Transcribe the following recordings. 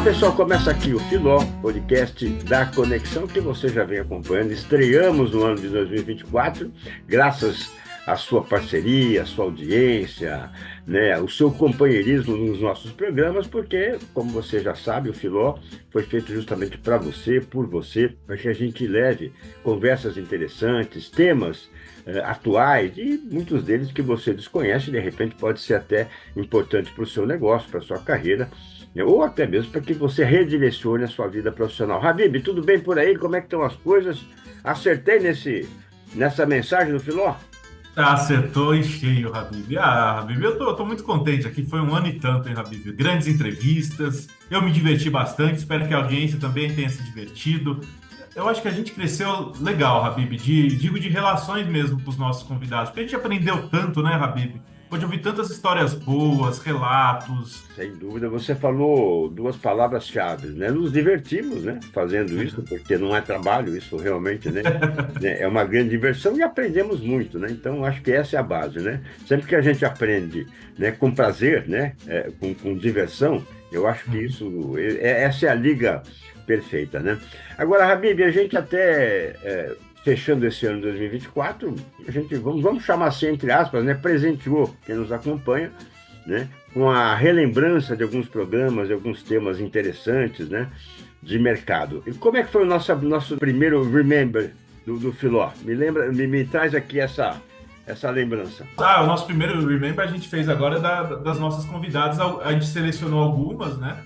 Olá pessoal, começa aqui o Filó, podcast da Conexão que você já vem acompanhando. Estreamos no ano de 2024, graças à sua parceria, à sua audiência, né, o seu companheirismo nos nossos programas, porque, como você já sabe, o Filó foi feito justamente para você, para que a gente leve conversas interessantes, temas atuais e muitos deles que você desconhece, de repente pode ser até importante para o seu negócio, para a sua carreira, né, ou até mesmo para que você redirecione a sua vida profissional. Habib, tudo bem por aí? Como é que estão as coisas? Acertei nessa mensagem do Filó? Acertou em cheio, Habib. Habib, eu tô muito contente aqui. Foi um ano e tanto, hein, Habib? Grandes entrevistas. Eu me diverti bastante. Espero que a audiência também tenha se divertido. Eu acho que a gente cresceu legal, Habib. Digo de relações mesmo com os nossos convidados. Porque a gente aprendeu tanto, né, Habib? Pode ouvir tantas histórias boas, relatos. Sem dúvida, você falou duas palavras-chave, né? Nos divertimos, né? Fazendo isso, porque não é trabalho, isso realmente, né, é uma grande diversão e aprendemos muito, né? Então, acho que essa é a base, né? Sempre que a gente aprende, né, com prazer, né, com diversão, eu acho que essa é a liga perfeita, né? Agora, Habib, a gente até fechando esse ano de 2024, a gente, vamos chamar assim, entre aspas, né, presenteou quem nos acompanha, né, com a relembrança de alguns programas, de alguns temas interessantes, né, de mercado. E como é que foi o nosso primeiro Remember do Filó? Me lembra, me traz aqui essa lembrança. O nosso primeiro Remember a gente fez agora das nossas convidadas. A gente selecionou algumas, né?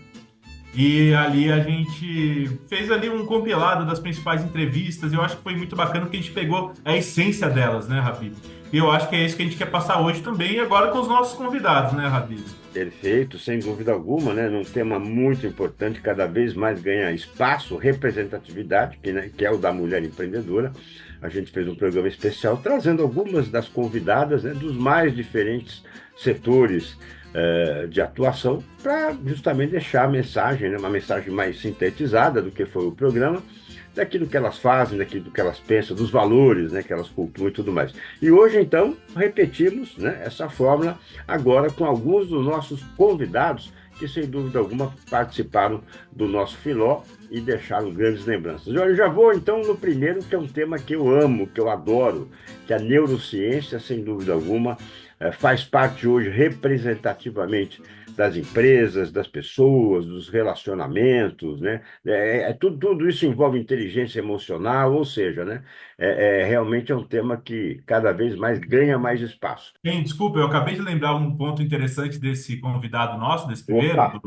E ali a gente fez ali um compilado das principais entrevistas. E eu acho que foi muito bacana porque a gente pegou a essência delas, né, Habib? E eu acho que é isso que a gente quer passar hoje também, e agora com os nossos convidados, né, Habib? Perfeito, sem dúvida alguma, né? Num tema muito importante, cada vez mais ganha espaço, representatividade, que é o da mulher empreendedora. A gente fez um programa especial trazendo algumas das convidadas, né, dos mais diferentes setores de atuação, para justamente deixar a mensagem, né, uma mensagem mais sintetizada do que foi o programa, daquilo que elas fazem, daquilo que elas pensam, dos valores, né, que elas cultuam e tudo mais. E hoje, então, repetimos, né, essa fórmula agora com alguns dos nossos convidados que, sem dúvida alguma, participaram do nosso Filó e deixaram grandes lembranças. Eu já vou, então, no primeiro, que é um tema que eu amo, que eu adoro, que é a neurociência, sem dúvida alguma, faz parte hoje representativamente das empresas, das pessoas, dos relacionamentos, né? Tudo isso envolve inteligência emocional, ou seja, né? Realmente é um tema que cada vez mais ganha mais espaço. Bem, desculpa, eu acabei de lembrar um ponto interessante desse convidado nosso, desse Opa, primeiro,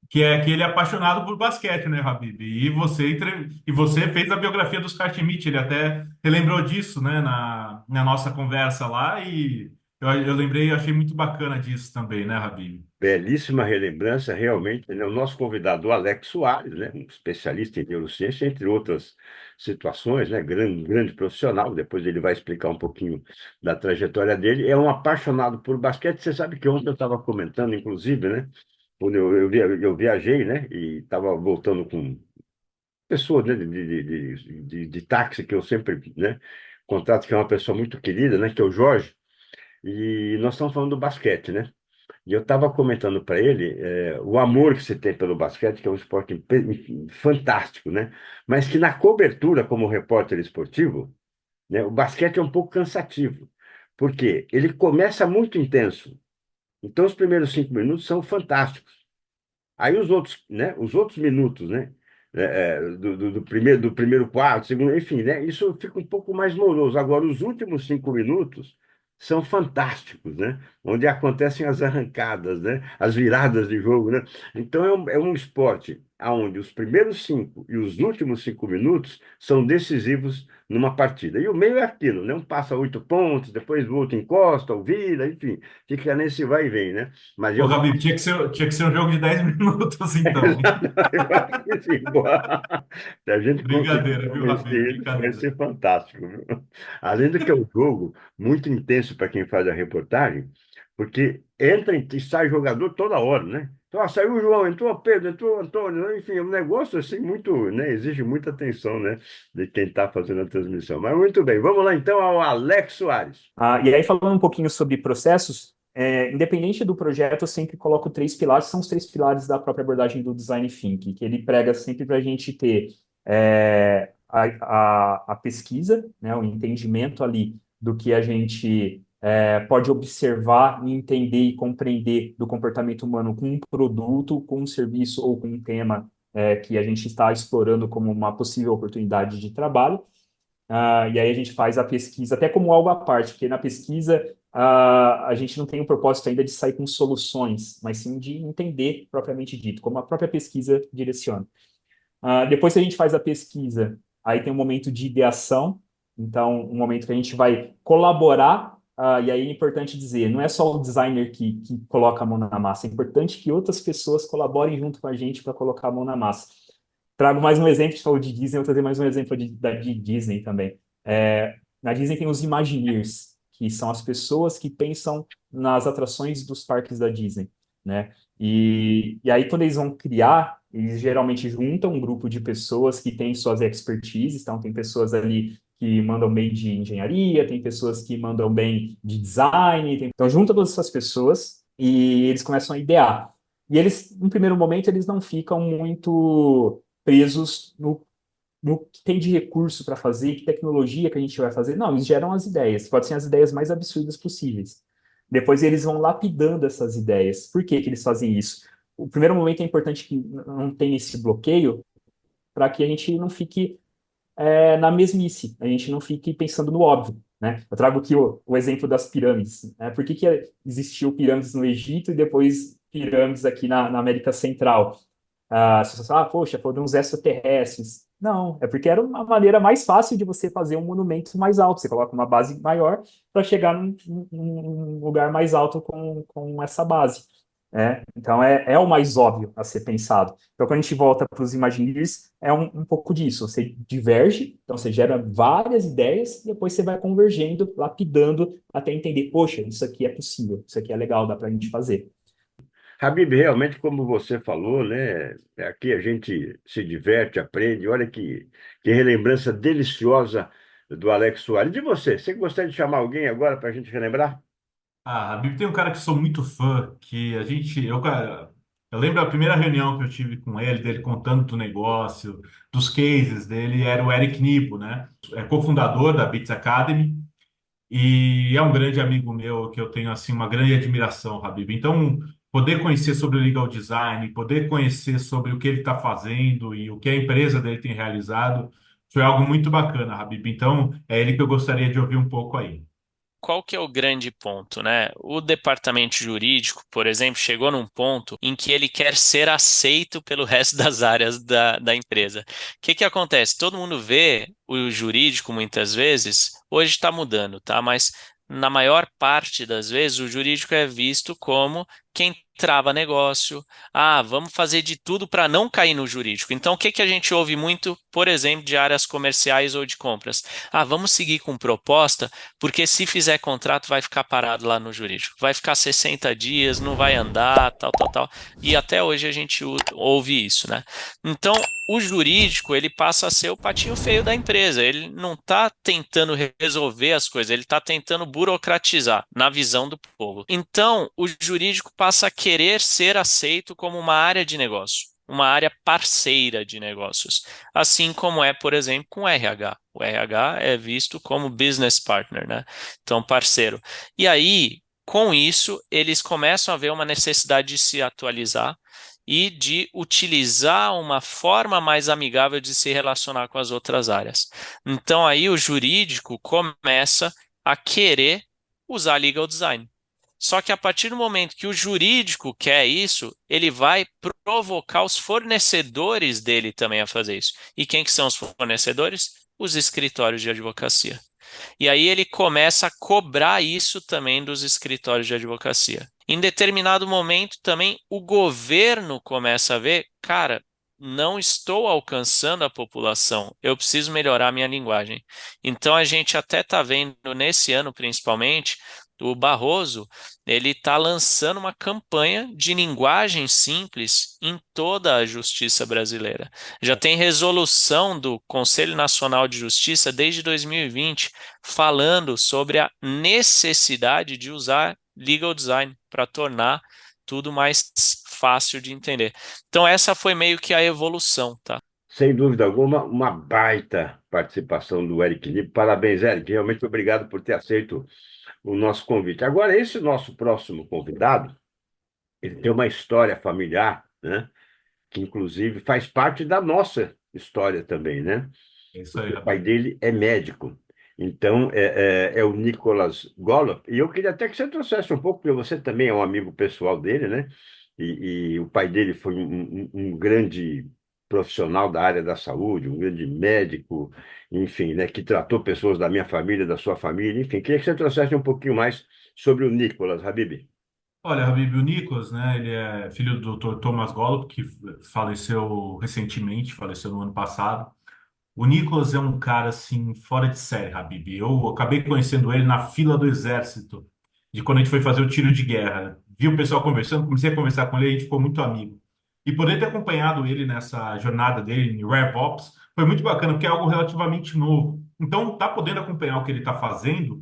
que é que ele é apaixonado por basquete, né, Habib? E você fez a biografia dos Schmidt, ele até relembrou disso, né, na nossa conversa lá, e eu lembrei, eu achei muito bacana disso também, né, Habib? belíssima relembrança, realmente, né? O nosso convidado, o Alex Soares, né? Um especialista em neurociência, entre outras situações, né? Grande profissional, depois ele vai explicar um pouquinho da trajetória dele. É um apaixonado por basquete. Você sabe que ontem eu estava comentando, inclusive, né? Quando eu viajei, né? E estava voltando com pessoas, né? De táxi, que eu sempre, né? Contato, que é uma pessoa muito querida, né? Que é o Jorge. E nós estamos falando do basquete, né? E eu estava comentando para ele o amor que você tem pelo basquete, que é um esporte fantástico, né? Mas que na cobertura, como repórter esportivo, né, o basquete é um pouco cansativo. Por quê? Ele começa muito intenso. Então, os primeiros 5 minutos são fantásticos. Aí os outros minutos, né? Do primeiro quarto, segundo, enfim, né? Isso fica um pouco mais moroso. Agora, os últimos 5 minutos são fantásticos, né? Onde acontecem as arrancadas, né? As viradas de jogo, né? Então, é um esporte onde os primeiros 5 e os últimos 5 minutos são decisivos numa partida. E o meio é aquilo, né? Um passa 8 pontos, depois o outro encosta ou vira, enfim, fica nesse vai e vem, né? Mas Ô, eu Habib, tinha que ser um jogo de 10 minutos, então. Eu acho que sim. Se a gente conseguir Brincadeira, viu, convencer Habib? eles, vai Brincadeira. ser fantástico, viu? Além do que é um jogo muito intenso para quem faz a reportagem, porque entra e sai jogador toda hora, né? Então, saiu o João, entrou o Pedro, entrou o Antônio, né? Enfim, é um negócio assim muito, né? Exige muita atenção, né? De quem está fazendo a transmissão. Mas muito bem, vamos lá então ao Alex Soares. E aí, falando um pouquinho sobre processos, independente do projeto, eu sempre coloco três pilares, são os três pilares da própria abordagem do Design Thinking, que ele prega sempre para a gente ter a pesquisa, né, o entendimento ali do que a gente pode observar e entender e compreender do comportamento humano com um produto, com um serviço ou com um tema que a gente está explorando como uma possível oportunidade de trabalho. E aí a gente faz a pesquisa até como algo à parte, porque na pesquisa a gente não tem o propósito ainda de sair com soluções, mas sim de entender propriamente dito, como a própria pesquisa direciona. Depois que a gente faz a pesquisa, aí tem um momento de ideação, então um momento que a gente vai colaborar, e aí é importante dizer, não é só o designer que coloca a mão na massa, é importante que outras pessoas colaborem junto com a gente para colocar a mão na massa. Trago mais um exemplo, você falou de Disney, vou trazer mais um exemplo de Disney também. Na Disney tem os Imagineers, que são as pessoas que pensam nas atrações dos parques da Disney, né? E aí, quando eles vão criar, eles geralmente juntam um grupo de pessoas que têm suas expertises, então tem pessoas ali que mandam bem de engenharia, tem pessoas que mandam bem de design, então junta todas essas pessoas e eles começam a idear. E eles, no primeiro momento, eles não ficam muito presos no que tem de recurso para fazer, que tecnologia que a gente vai fazer. Não, eles geram as ideias, pode ser as ideias mais absurdas possíveis. Depois eles vão lapidando essas ideias. Por que que eles fazem isso? O primeiro momento é importante que não tenha esse bloqueio, para que a gente não fique na mesmice, a gente não fique pensando no óbvio. Né? Eu trago aqui o exemplo das pirâmides. Né? Por que que existiu pirâmides no Egito e depois pirâmides aqui na América Central? As pessoas falam, poxa, foram uns extraterrestres. Não, é porque era uma maneira mais fácil de você fazer um monumento mais alto. Você coloca uma base maior para chegar num lugar mais alto com essa base. Então, é o mais óbvio a ser pensado. Então, quando a gente volta para os Imagineers, é um pouco disso. Você diverge, então você gera várias ideias, e depois você vai convergendo, lapidando, até entender, poxa, isso aqui é possível, isso aqui é legal, dá para a gente fazer. Habib, realmente, como você falou, né? Aqui a gente se diverte, aprende. Olha que relembrança deliciosa do Alex Soares. De você, você gostaria de chamar alguém agora para a gente relembrar? Ah, a Bíblia tem um cara que sou muito fã, que a gente, eu lembro a primeira reunião que eu tive com ele, dele contando do negócio, dos cases dele, era o Eric Nibo, né? É cofundador da Bits Academy e é um grande amigo meu que eu tenho assim uma grande admiração, Habib. Então, poder conhecer sobre o legal design, poder conhecer sobre o que ele está fazendo e o que a empresa dele tem realizado, foi algo muito bacana, Habib. Então, é ele que eu gostaria de ouvir um pouco aí. Qual que é o grande ponto, né? O departamento jurídico, por exemplo, chegou num ponto em que ele quer ser aceito pelo resto das áreas da empresa. O que acontece? Todo mundo vê o jurídico muitas vezes, hoje está mudando, tá? Mas na maior parte das vezes o jurídico é visto como quem trava negócio. Vamos fazer de tudo para não cair no jurídico. Então, o que a gente ouve muito, por exemplo, de áreas comerciais ou de compras? Vamos seguir com proposta, porque se fizer contrato vai ficar parado lá no jurídico. Vai ficar 60 dias, não vai andar, tal, tal, tal. E até hoje a gente ouve isso, né? Então, o jurídico, ele passa a ser o patinho feio da empresa. Ele não está tentando resolver as coisas, ele está tentando burocratizar na visão do povo. Então, o jurídico passa a querer ser aceito como uma área de negócio, uma área parceira de negócios, assim como é, por exemplo, com o RH. O RH é visto como business partner, né? Então, parceiro. E aí, com isso, eles começam a ver uma necessidade de se atualizar e de utilizar uma forma mais amigável de se relacionar com as outras áreas. Então, aí o jurídico começa a querer usar legal design. Só que a partir do momento que o jurídico quer isso, ele vai provocar os fornecedores dele também a fazer isso. E quem que são os fornecedores? Os escritórios de advocacia. E aí ele começa a cobrar isso também dos escritórios de advocacia. Em determinado momento também o governo começa a ver, cara, não estou alcançando a população, eu preciso melhorar minha linguagem. Então a gente até está vendo nesse ano principalmente, o Barroso, ele está lançando uma campanha de linguagem simples em toda a justiça brasileira. Já tem resolução do Conselho Nacional de Justiça desde 2020 falando sobre a necessidade de usar legal design para tornar tudo mais fácil de entender. Então, essa foi meio que a evolução, tá? Sem dúvida alguma, uma baita participação do Eric Lipp. Parabéns, Eric. Realmente obrigado por ter aceito o nosso convite. Agora, esse nosso próximo convidado, ele tem uma história familiar, né? Que inclusive faz parte da nossa história também, né? É isso aí, Porque o pai Habib. dele é médico. Então, é o Nicholas Golub. E eu queria até que você trouxesse um pouco, porque você também é um amigo pessoal dele, né? E o pai dele foi um grande profissional da área da saúde, um grande médico, enfim, né? Que tratou pessoas da minha família, da sua família, enfim. Queria que você trouxesse um pouquinho mais sobre o Nicholas, Habib. Olha, Habib, o Nicholas, né, ele é filho do Dr. Thomas Golub, que faleceu recentemente, faleceu no ano passado. O Nicholas é um cara, assim, fora de série, Habib. Eu acabei conhecendo ele na fila do exército, de quando a gente foi fazer o tiro de guerra. Vi o pessoal conversando, comecei a conversar com ele, a gente ficou muito amigo. E poder ter acompanhado ele nessa jornada dele em RevOps foi muito bacana, porque é algo relativamente novo. Então, tá podendo acompanhar o que ele está fazendo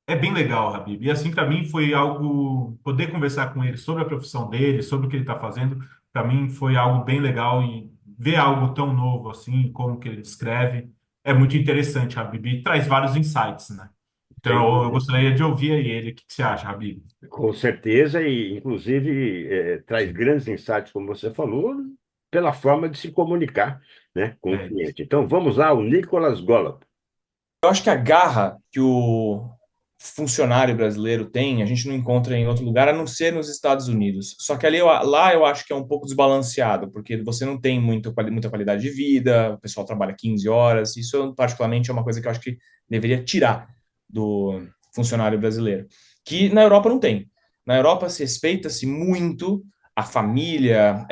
é bem legal, Habib. E assim, para mim, foi algo. Poder conversar com ele sobre a profissão dele, sobre o que ele está fazendo, para mim foi algo bem legal. E ver algo tão novo assim, como que ele descreve, é muito interessante, Habib. E traz vários insights, né? Sem Então, eu dúvida. gostaria de ouvir aí ele. O que que você acha, Habib? Com certeza, e inclusive traz grandes insights, como você falou, pela forma de se comunicar, né, com o É isso. cliente. Então, vamos lá, o Nicholas Golub. Eu acho que a garra que o funcionário brasileiro tem, a gente não encontra em outro lugar, a não ser nos Estados Unidos. Só que ali, lá eu acho que é um pouco desbalanceado, porque você não tem muita qualidade de vida, o pessoal trabalha 15 horas. Isso, particularmente, é uma coisa que eu acho que deveria tirar do funcionário brasileiro, que na Europa não tem. Na Europa se respeita-se muito a família,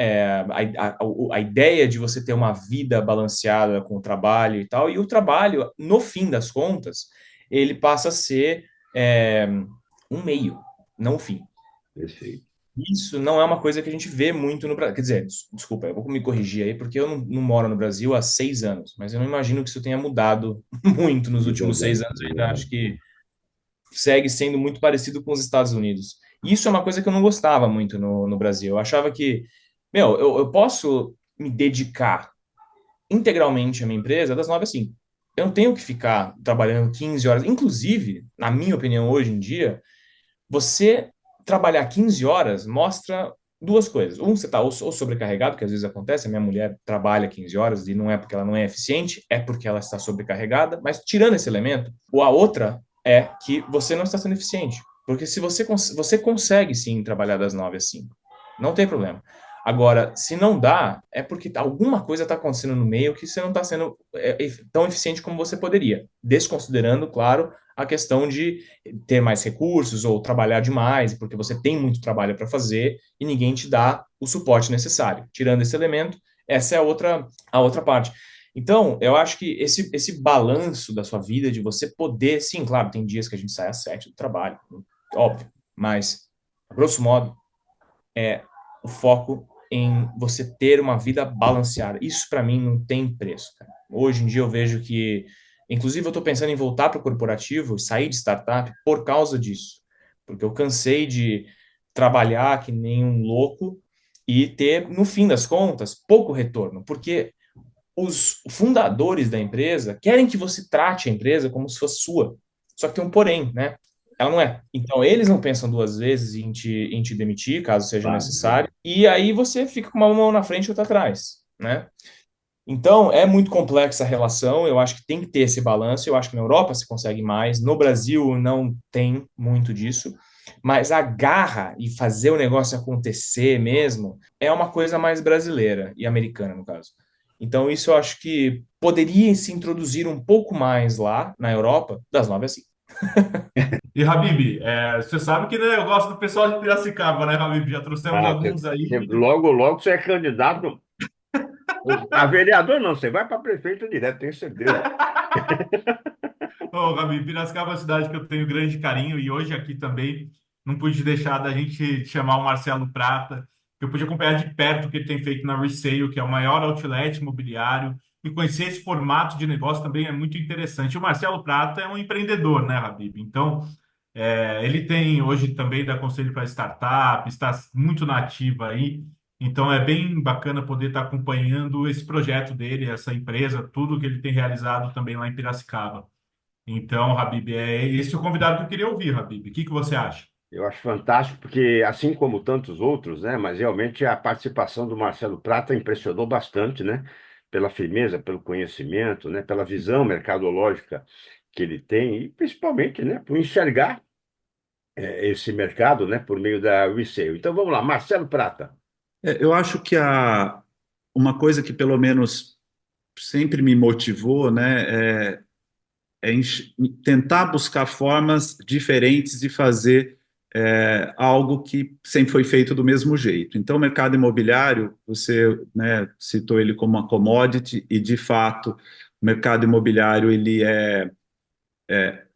a ideia de você ter uma vida balanceada com o trabalho e tal, e o trabalho, no fim das contas, ele passa a ser um meio, não um fim. Perfeito. Isso não é uma coisa que a gente vê muito no Brasil. Quer dizer, desculpa, eu vou me corrigir aí, porque eu não moro no Brasil há 6 anos, mas eu não imagino que isso tenha mudado muito nos últimos 6 anos. Eu ainda acho que segue sendo muito parecido com os Estados Unidos. Isso é uma coisa que eu não gostava muito no Brasil. Eu achava que, eu posso me dedicar integralmente à minha empresa das 9 às 5. Eu não tenho que ficar trabalhando 15 horas. Inclusive, na minha opinião, hoje em dia, você trabalhar 15 horas mostra duas coisas. Um, você está ou sobrecarregado, que às vezes acontece, a minha mulher trabalha 15 horas e não é porque ela não é eficiente, é porque ela está sobrecarregada, mas tirando esse elemento, ou a outra é que você não está sendo eficiente. Porque se você consegue sim trabalhar das 9 às 5, não tem problema. Agora, se não dá, é porque alguma coisa está acontecendo no meio que você não está sendo tão eficiente como você poderia. Desconsiderando, claro, a questão de ter mais recursos ou trabalhar demais, porque você tem muito trabalho para fazer e ninguém te dá o suporte necessário. Tirando esse elemento, essa é a outra parte. Então, eu acho que esse balanço da sua vida, de você poder, sim, claro, tem dias que a gente sai às 7 do trabalho, óbvio, mas, grosso modo, é o foco em você ter uma vida balanceada. Isso, para mim, não tem preço, cara. Hoje em dia eu vejo que, inclusive, eu estou pensando em voltar para o corporativo, sair de startup por causa disso. Porque eu cansei de trabalhar que nem um louco e ter, no fim das contas, pouco retorno. Porque os fundadores da empresa querem que você trate a empresa como se fosse sua. Só que tem um porém, né? Ela não é. Então, eles não pensam duas vezes em te demitir, caso seja Claro. necessário, e aí você fica com uma mão na frente e outra atrás, né? Então, é muito complexa a relação, eu acho que tem que ter esse balanço, eu acho que na Europa se consegue mais, no Brasil não tem muito disso, mas a garra e fazer o negócio acontecer mesmo é uma coisa mais brasileira e americana, no caso. Então, isso eu acho que poderia se introduzir um pouco mais lá na Europa, das 9 às 5. E, Habib, você sabe que né, eu gosto do pessoal de Piracicaba, né, Habib? Já trouxemos Ah, alguns aí. logo, logo você é candidato a vereador, não, você vai para prefeito direto, tenho certeza. Ô, Gabi, Piracicaba é uma cidade que eu tenho grande carinho e hoje aqui também não pude deixar da gente chamar o Marcelo Prata, que eu pude acompanhar de perto o que ele tem feito na Resale, que é o maior outlet imobiliário, e conhecer esse formato de negócio também é muito interessante. O Marcelo Prata é um empreendedor, né, Habib? Então, Ele tem hoje também dá conselho para startup, está muito nativa aí. Então é bem bacana poder estar acompanhando esse projeto dele, essa empresa, tudo que ele tem realizado também lá em Piracicaba. Então, Habib, é esse o convidado que eu queria ouvir, Habib. O que que você acha? Eu acho fantástico, porque assim como tantos outros, né, mas realmente a participação do Marcelo Prata impressionou bastante, né, pela firmeza, pelo conhecimento, né, pela visão mercadológica que ele tem e principalmente, né, por enxergar esse mercado, né, por meio da resale. Então vamos lá, Marcelo Prata. Eu acho que uma coisa que pelo menos sempre me motivou, né, tentar buscar formas diferentes de fazer algo que sempre foi feito do mesmo jeito. Então, o mercado imobiliário, você, né, citou ele como uma commodity e, de fato, o mercado imobiliário ele é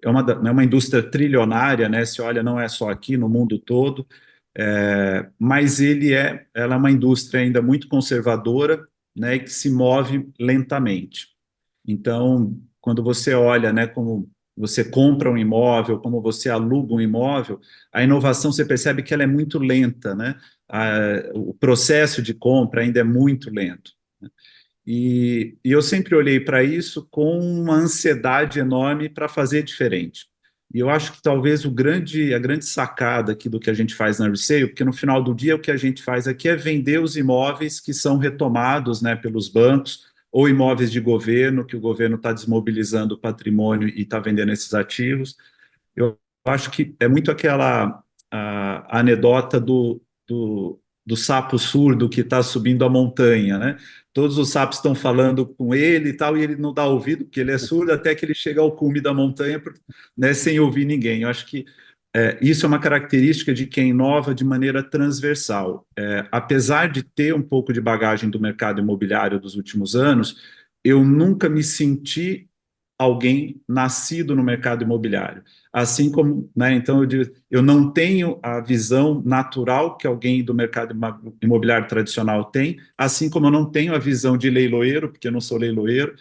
uma indústria trilionária, né? Se olha, não é só aqui, no mundo todo, mas ela é uma indústria ainda muito conservadora, né, e que se move lentamente. Então, quando você olha, né, como você compra um imóvel, como você aluga um imóvel, a inovação você percebe que ela é muito lenta, né? O processo de compra ainda é muito lento. E eu sempre olhei para isso com uma ansiedade enorme para fazer diferente. E eu acho que talvez a grande sacada aqui do que a gente faz na Resale, porque no final do dia o que a gente faz aqui é vender os imóveis que são retomados, né, pelos bancos, ou imóveis de governo, que o governo está desmobilizando o patrimônio e está vendendo esses ativos. Eu acho que é muito aquela a anedota do sapo surdo que está subindo a montanha, né? Todos os sapos estão falando com ele e tal, e ele não dá ouvido, porque ele é surdo, até que ele chega ao cume da montanha, né, sem ouvir ninguém. Eu acho que isso é uma característica de quem inova de maneira transversal. Apesar de ter um pouco de bagagem do mercado imobiliário dos últimos anos, eu nunca me senti alguém nascido no mercado imobiliário. Assim como, né, então eu digo, eu não tenho a visão natural que alguém do mercado imobiliário tradicional tem, assim como eu não tenho a visão de leiloeiro, porque eu não sou leiloeiro,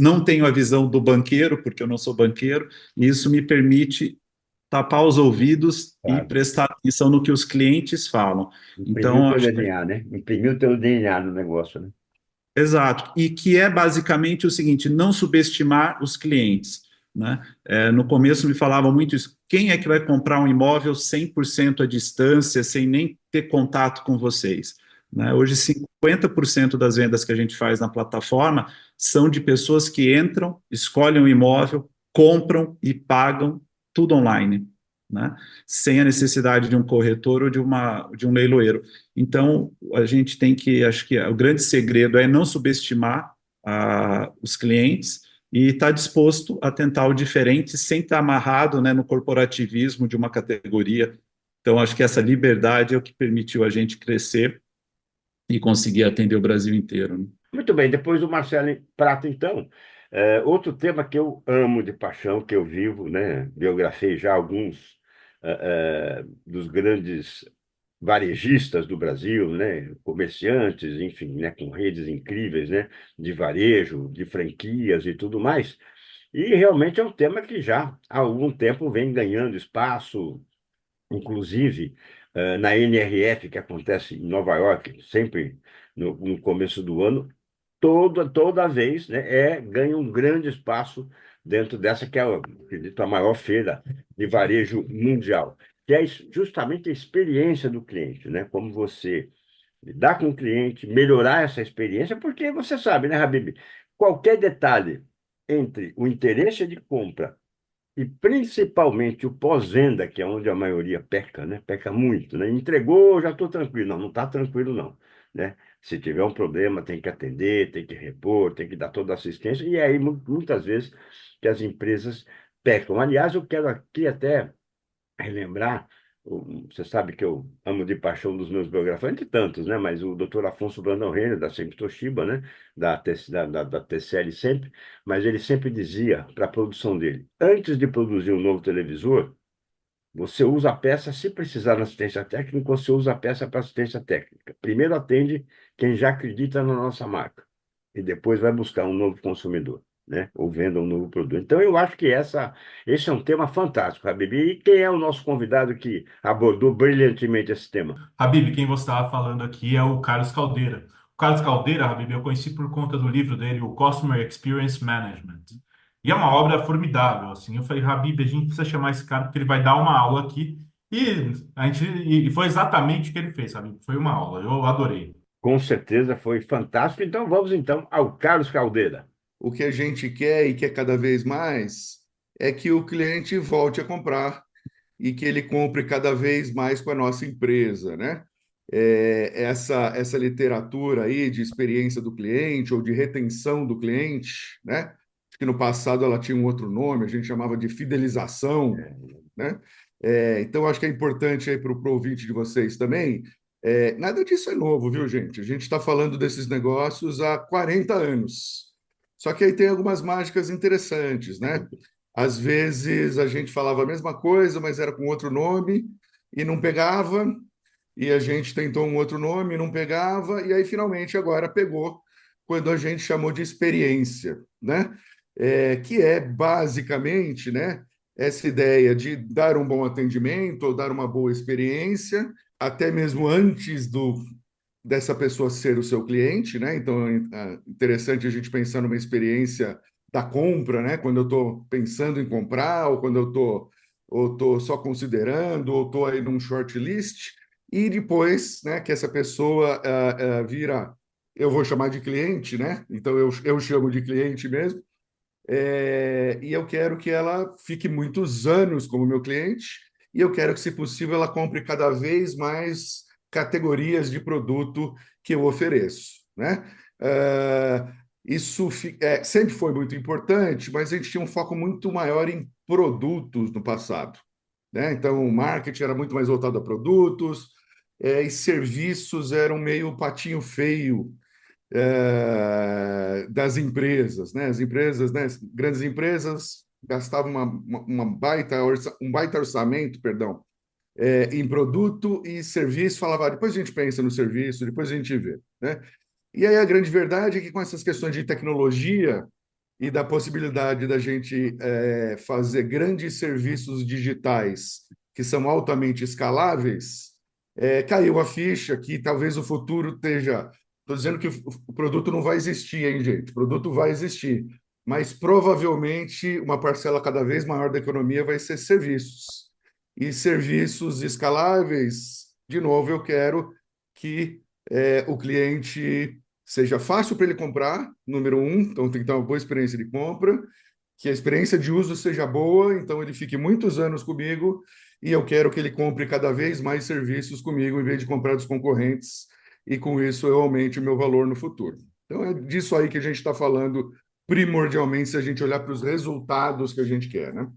não tenho a visão do banqueiro, porque eu não sou banqueiro, e isso me permite tapar os ouvidos e Claro. prestar atenção no que os clientes falam. Imprimiu o Então, teu acho que DNA, né? Imprimiu o teu DNA no negócio, né? exato, e que é basicamente o seguinte: não subestimar os clientes, né? No começo me falavam muito isso: quem é que vai comprar um imóvel 100% à distância, sem nem ter contato com vocês? Né? Hoje, 50% das vendas que a gente faz na plataforma são de pessoas que entram, escolhem um imóvel, compram e pagam tudo online, né? Sem a necessidade de um corretor ou de um leiloeiro. Então, a gente tem que, acho que o grande segredo é não subestimar os clientes e estar disposto a tentar o diferente sem estar amarrado, né, no corporativismo de uma categoria. Então, acho que essa liberdade é o que permitiu a gente crescer e conseguir atender o Brasil inteiro, né? Muito bem, depois do Marcelo Prata, então, outro tema que eu amo de paixão, que eu vivo, né? Biografei já alguns dos grandes varejistas do Brasil, né? Comerciantes, enfim, né? Com redes incríveis, né? De varejo, de franquias e tudo mais. E realmente é um tema que já há algum tempo vem ganhando espaço, inclusive na NRF, que acontece em Nova York, sempre no começo do ano, toda vez, né, ganha um grande espaço dentro dessa que é, eu acredito, a maior feira de varejo mundial, que é justamente a experiência do cliente, né? Como você lidar com o cliente, melhorar essa experiência, porque você sabe, né, Habib? Qualquer detalhe entre o interesse de compra e principalmente o pós-venda, que é onde a maioria peca, né? Peca muito, né? Entregou, já estou tranquilo. Não, não está tranquilo, não, né? Se tiver um problema, tem que atender, tem que repor, tem que dar toda a assistência. E é aí, muitas vezes, que as empresas pecam. Aliás, eu quero aqui até relembrar, você sabe que eu amo de paixão um dos meus biógrafos, entre tantos, né? Mas o doutor Afonso Brandão Renner, da Sempre Toshiba, né? Da TCL sempre, mas ele sempre dizia para a produção dele: antes de produzir um novo televisor, você usa a peça, se precisar na assistência técnica, você usa a peça para assistência técnica. Primeiro atende quem já acredita na nossa marca e depois vai buscar um novo consumidor. né? Ou venda um novo produto. Então, eu acho que esse é um tema fantástico, Habib. E quem é o nosso convidado que abordou brilhantemente esse tema? Habib, quem você estava falando aqui é o Carlos Caldeira. O Carlos Caldeira, Habib, eu conheci por conta do livro dele, o Customer Experience Management. E é uma obra formidável, assim. Eu falei, Habib, a gente precisa chamar esse cara porque ele vai dar uma aula aqui. E foi exatamente o que ele fez, Habib. Foi uma aula, eu adorei. Com certeza foi fantástico. Então, vamos então ao Carlos Caldeira. O que a gente quer e quer cada vez mais é que o cliente volte a comprar e que ele compre cada vez mais com a nossa empresa, né? Essa literatura aí de experiência do cliente ou de retenção do cliente, né? Acho que no passado ela tinha um outro nome, a gente chamava de fidelização, né? Então, acho que é importante aí para o ouvinte de vocês também. Nada disso é novo, viu, gente? A gente está falando desses negócios há 40 anos. Só que aí tem algumas mágicas interessantes, né? Às vezes a gente falava a mesma coisa, mas era com outro nome e não pegava, e a gente tentou um outro nome e não pegava, e aí finalmente agora pegou quando a gente chamou de experiência, né? Que é basicamente, né, essa ideia de dar um bom atendimento ou dar uma boa experiência, até mesmo antes dessa pessoa ser o seu cliente, né? Então é interessante a gente pensar numa experiência da compra, né? Quando eu estou pensando em comprar, ou quando eu estou só considerando, ou estou aí num shortlist, e depois, né, que essa pessoa vira, eu vou chamar de cliente, né? Então eu chamo de cliente mesmo, e eu quero que ela fique muitos anos como meu cliente, e eu quero que, se possível, ela compre cada vez mais categorias de produto que eu ofereço, né? Isso sempre foi muito importante, mas a gente tinha um foco muito maior em produtos no passado, né? Então, o marketing era muito mais voltado a produtos, e serviços eram meio patinho feio das empresas, né? As empresas, né? As grandes empresas gastavam um baita orçamento, perdão, em produto e serviço, falava, depois a gente pensa no serviço, depois a gente vê, né? E aí a grande verdade é que com essas questões de tecnologia e da possibilidade da gente fazer grandes serviços digitais que são altamente escaláveis, caiu a ficha que talvez o futuro esteja. Estou dizendo que o produto não vai existir, hein, gente? O produto vai existir, mas provavelmente uma parcela cada vez maior da economia vai ser serviços. E serviços escaláveis, de novo, eu quero que o cliente seja fácil para ele comprar, número um, então tem que ter uma boa experiência de compra, que a experiência de uso seja boa, então ele fique muitos anos comigo, e eu quero que ele compre cada vez mais serviços comigo, em vez de comprar dos concorrentes, e com isso eu aumente o meu valor no futuro. Então é disso aí que a gente está falando primordialmente, se a gente olhar para os resultados que a gente quer, né?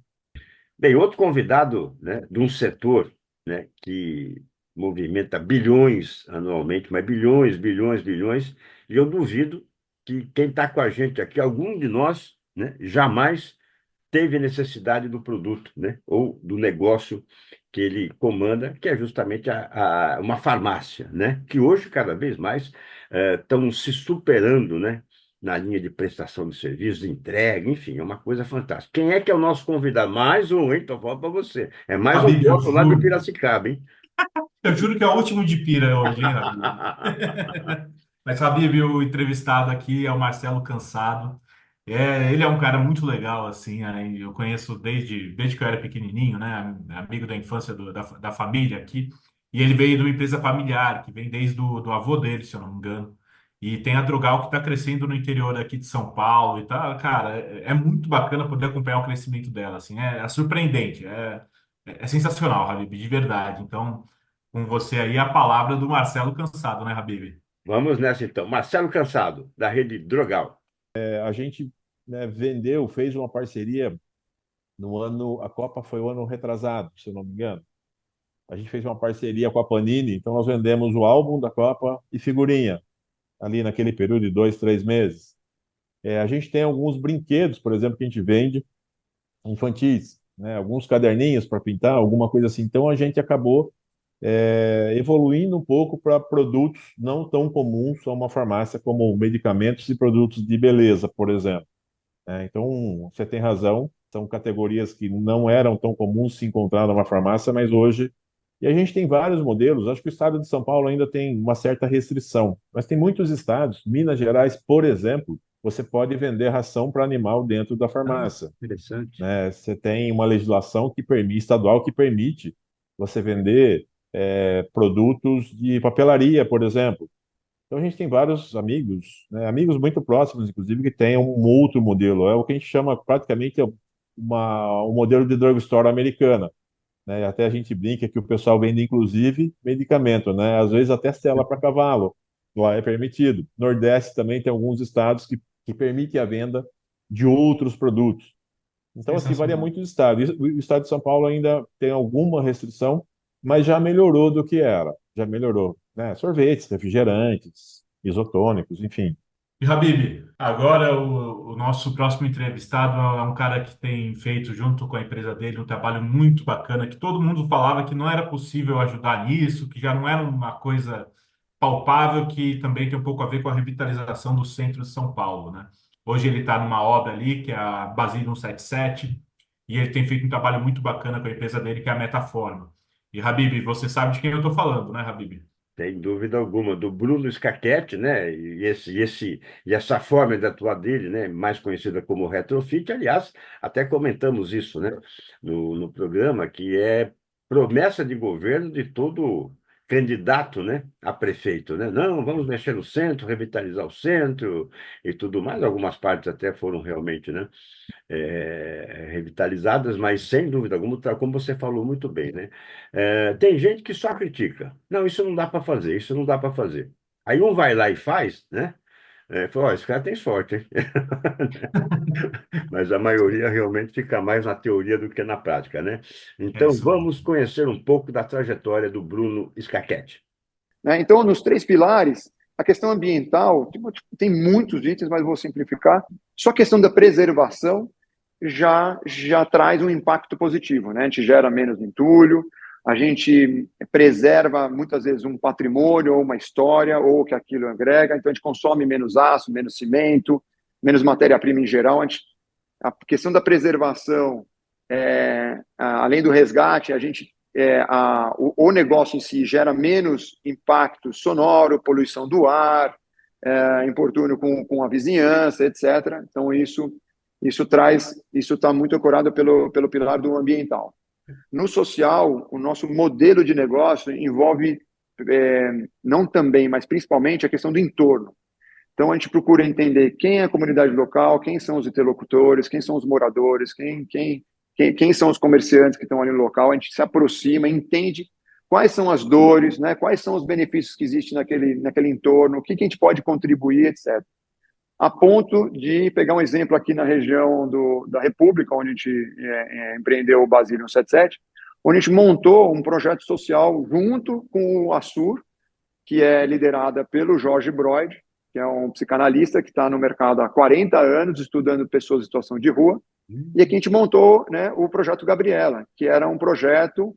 Bem, outro convidado, né, de um setor, né, que movimenta bilhões anualmente, mas bilhões, bilhões, bilhões, e eu duvido que quem está com a gente aqui, algum de nós, né, jamais teve necessidade do produto, né, ou do negócio que ele comanda, que é justamente uma farmácia, né, que hoje cada vez mais estão se superando, né, na linha de prestação de serviços, de entrega, enfim, é uma coisa fantástica. Quem é que é o nosso convidado? Mais um, hein? Então, falo para você. É mais um Habib, voto lá de Piracicaba, hein? eu juro que é o último de pira hoje, hein, Habib? Mas, Habib, o entrevistado aqui é o Marcelo Cansado. Ele é um cara muito legal, assim, aí eu conheço desde que eu era pequenininho, né? Amigo da infância da família aqui. E ele veio de uma empresa familiar, que vem desde do avô dele, se eu não me engano. E tem a Drogal que está crescendo no interior aqui de São Paulo e tal. Cara, é muito bacana poder acompanhar o crescimento dela, assim. É surpreendente, é sensacional, Habib, de verdade. Então, com você aí, a palavra do Marcelo Cansado, né, Habib? Vamos nessa então. Marcelo Cansado, da rede Drogal. A gente, né, vendeu, fez uma parceria no ano, a Copa foi o ano retrasado, se eu não me engano. A gente fez uma parceria com a Panini, então nós vendemos o álbum da Copa e figurinha, ali naquele período de 2, 3 meses. A gente tem alguns brinquedos, por exemplo, que a gente vende, infantis, né, alguns caderninhos para pintar, alguma coisa assim. Então a gente acabou evoluindo um pouco para produtos não tão comuns a uma farmácia, como medicamentos e produtos de beleza, por exemplo. Então, você tem razão, são categorias que não eram tão comuns se encontrar numa farmácia, mas hoje. E a gente tem vários modelos. Acho que o estado de São Paulo ainda tem uma certa restrição, mas tem muitos estados. Minas Gerais, por exemplo, você pode vender ração para animal dentro da Ah, farmácia, interessante. né? Você tem uma legislação que permite, estadual que permite você vender produtos de papelaria, por exemplo. Então a gente tem vários amigos, né, amigos muito próximos, inclusive, que têm um outro modelo. É o que a gente chama praticamente um modelo de drugstore americana, né? Até a gente brinca que o pessoal vende, inclusive, medicamento, né? Às vezes até sela para cavalo. Lá é permitido. Nordeste também tem alguns estados que permitem a venda de outros produtos. Então, assim, varia Sensacional. muito do estado. E o estado de São Paulo ainda tem alguma restrição, mas já melhorou do que era. Já melhorou, né? Sorvetes, refrigerantes, isotônicos, enfim. E Habib, agora o nosso próximo entrevistado é um cara que tem feito junto com a empresa dele um trabalho muito bacana, que todo mundo falava que não era possível ajudar nisso, que já não era uma coisa palpável, que também tem um pouco a ver com a revitalização do centro de São Paulo, né? Hoje ele está numa obra ali, que é a Basílio 177, e ele tem feito um trabalho muito bacana com a empresa dele, que é a Metaforma. E Habib, você sabe de quem eu estou falando, né, Habib? Sem dúvida alguma, do Bruno Scachetti, né? E essa forma de atuar dele, né? Mais conhecida como retrofit, aliás, até comentamos isso, né? No programa, que é promessa de governo de todo candidato, né? A prefeito, né? Não, vamos mexer no centro, revitalizar o centro e tudo mais. Algumas partes até foram realmente, né? Revitalizadas, mas sem dúvida alguma, como você falou muito bem, né? Tem gente que só critica. Não, isso não dá para fazer, isso não dá para fazer. Aí um vai lá e faz, né? Fala, ó, esse cara tem sorte, hein? Mas a maioria realmente fica mais na teoria do que na prática, né? É Então isso vamos mesmo. conhecer um pouco da trajetória do Bruno Scachetti. Né? Então, nos três pilares, a questão ambiental, tem muitos itens, mas vou simplificar. Só a questão da preservação já traz um impacto positivo, né? A gente gera menos entulho, a gente preserva muitas vezes um patrimônio ou uma história ou o que aquilo agrega, então a gente consome menos aço, menos cimento, menos matéria-prima em geral. A questão da preservação, além do resgate, a gente o negócio em si gera menos impacto sonoro, poluição do ar, importúnio com a vizinhança, etc. Então, isso está muito ancorado pelo pilar do ambiental. No social, o nosso modelo de negócio envolve, não também, mas principalmente, a questão do entorno. Então, a gente procura entender quem é a comunidade local, quem são os interlocutores, quem são os moradores, quem são os comerciantes que estão ali no local. A gente se aproxima, entende quais são as dores, né, quais são os benefícios que existem naquele entorno, o que a gente pode contribuir, etc. A ponto de pegar um exemplo aqui na região da República, onde a gente empreendeu o Basílio 177, onde a gente montou um projeto social junto com o Assur, que é liderada pelo Jorge Broid, que é um psicanalista que está no mercado há 40 anos, estudando pessoas em situação de rua. E aqui a gente montou, né, o Projeto Gabriela, que era um projeto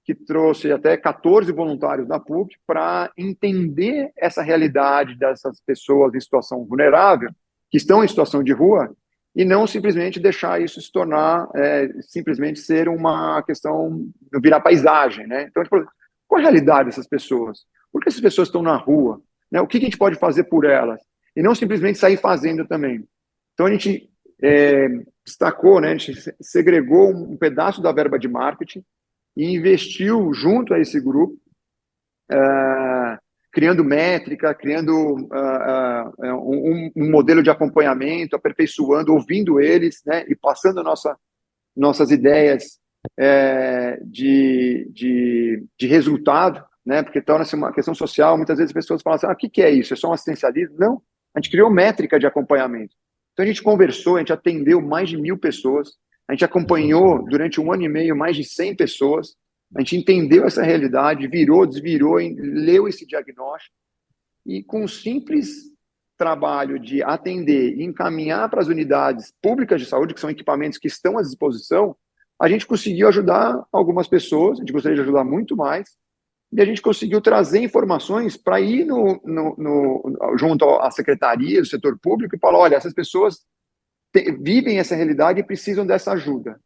que trouxe até 14 voluntários da PUC para entender essa realidade dessas pessoas em situação vulnerável, que estão em situação de rua, e não simplesmente deixar isso se tornar, simplesmente ser uma questão, virar paisagem, né? Então, qual a realidade dessas pessoas? Por que essas pessoas estão na rua? Né? O que a gente pode fazer por elas? E não simplesmente sair fazendo também. Então, a gente destacou, né? A gente segregou um pedaço da verba de marketing e investiu junto a esse grupo, criando métrica, criando um modelo de acompanhamento, aperfeiçoando, ouvindo eles, né, e passando nossas ideias de resultado, né, porque torna-se uma questão social. Muitas vezes as pessoas falam assim, o que é isso? É só um assistencialismo? Não, a gente criou métrica de acompanhamento. Então a gente conversou, a gente atendeu mais de 1.000 pessoas, a gente acompanhou durante 1 ano e meio mais de 100 pessoas, a gente entendeu essa realidade, virou, desvirou, leu esse diagnóstico e com um simples trabalho de atender e encaminhar para as unidades públicas de saúde, que são equipamentos que estão à disposição, a gente conseguiu ajudar algumas pessoas, a gente gostaria de ajudar muito mais, e a gente conseguiu trazer informações para ir junto à secretaria do setor público e falar, olha, essas pessoas vivem essa realidade e precisam dessa ajuda.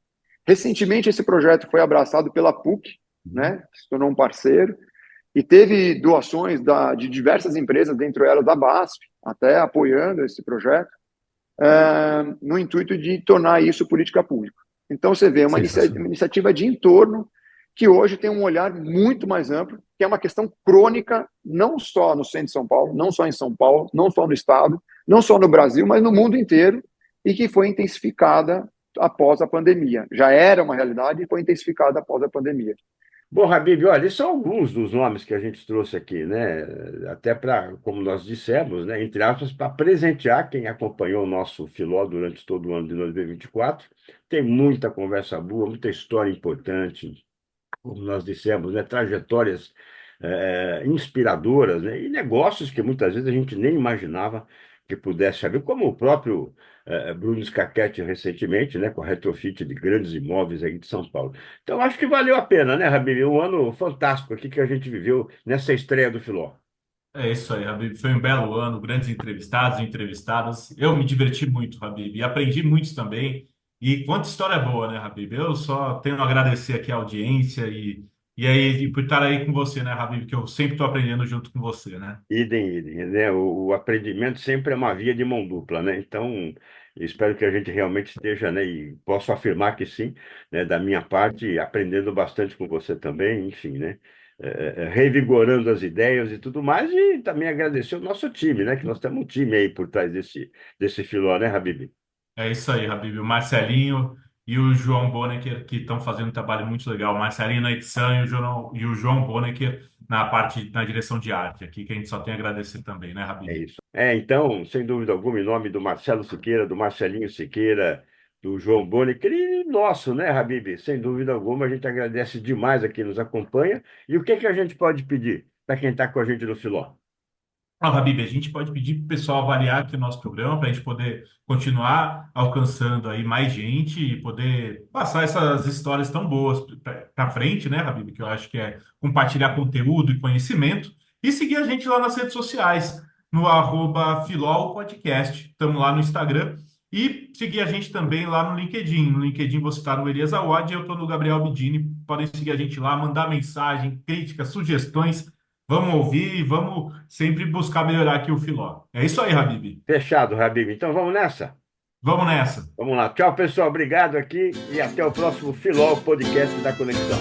Recentemente, esse projeto foi abraçado pela PUC, né, que se tornou um parceiro, e teve doações de diversas empresas, dentre elas da BASF, até apoiando esse projeto, no intuito de tornar isso política pública. Então, você vê uma iniciativa de entorno que hoje tem um olhar muito mais amplo, que é uma questão crônica, não só no centro de São Paulo, não só em São Paulo, não só no Estado, não só no Brasil, mas no mundo inteiro, e que foi intensificada após a pandemia. Já era uma realidade e foi intensificada após a pandemia. Bom, Habib, olha, esses são alguns dos nomes que a gente trouxe aqui, né? Até para, como nós dissemos, né, entre aspas, para presentear quem acompanhou o nosso Filó durante todo o ano de 2024. Tem muita conversa boa, muita história importante, como nós dissemos, né, trajetórias inspiradoras, né, e negócios que muitas vezes a gente nem imaginava que pudesse haver, como o próprio Bruno Scachetti recentemente, né, com a retrofit de grandes imóveis aí de São Paulo. Então, acho que valeu a pena, né, Habib? Um ano fantástico aqui que a gente viveu nessa estreia do Filó. É isso aí, Habib. Foi um belo ano, grandes entrevistados e entrevistadas. Eu me diverti muito, Habib, e aprendi muito também. E quanta história boa, né, Habib? Eu só tenho a agradecer aqui a audiência e por estar aí com você, né, Habib? Que eu sempre estou aprendendo junto com você, né? Idem, né? O aprendimento sempre é uma via de mão dupla, né? Então, espero que a gente realmente esteja, né? E posso afirmar que sim, né? Da minha parte, aprendendo bastante com você também, enfim, né? Revigorando as ideias e tudo mais, e também agradecer o nosso time, né? Que nós temos um time aí por trás desse filó, né, Habib? É isso aí, Habib. O Marcelinho e o João Bonecker, que estão fazendo um trabalho muito legal. O Marcelinho na edição e o João Bonecker na direção de arte aqui, que a gente só tem a agradecer também, né, É Habib? isso. Então, sem dúvida alguma, em nome do Marcelo Siqueira, do Marcelinho Siqueira, do João Bonecker e nosso, né, Habib? Sem dúvida alguma, a gente agradece demais a quem nos acompanha. E o que que a gente pode pedir para quem está com a gente no Filó? Habib, a gente pode pedir para o pessoal avaliar aqui o nosso programa para a gente poder continuar alcançando aí mais gente e poder passar essas histórias tão boas para frente, né, Habib? Que eu acho que é compartilhar conteúdo e conhecimento e seguir a gente lá nas redes sociais, no @Filol Podcast. Estamos lá no Instagram e seguir a gente também lá no LinkedIn. No LinkedIn você está no Elias Awad e eu estou no Gabriel Bidini. Podem seguir a gente lá, mandar mensagem, críticas, sugestões. Vamos ouvir e vamos sempre buscar melhorar aqui o Filó. É isso aí, Habib. Fechado, Habib. Então vamos nessa? Vamos nessa. Vamos lá. Tchau, pessoal. Obrigado aqui e até o próximo Filó, o podcast da Conexão.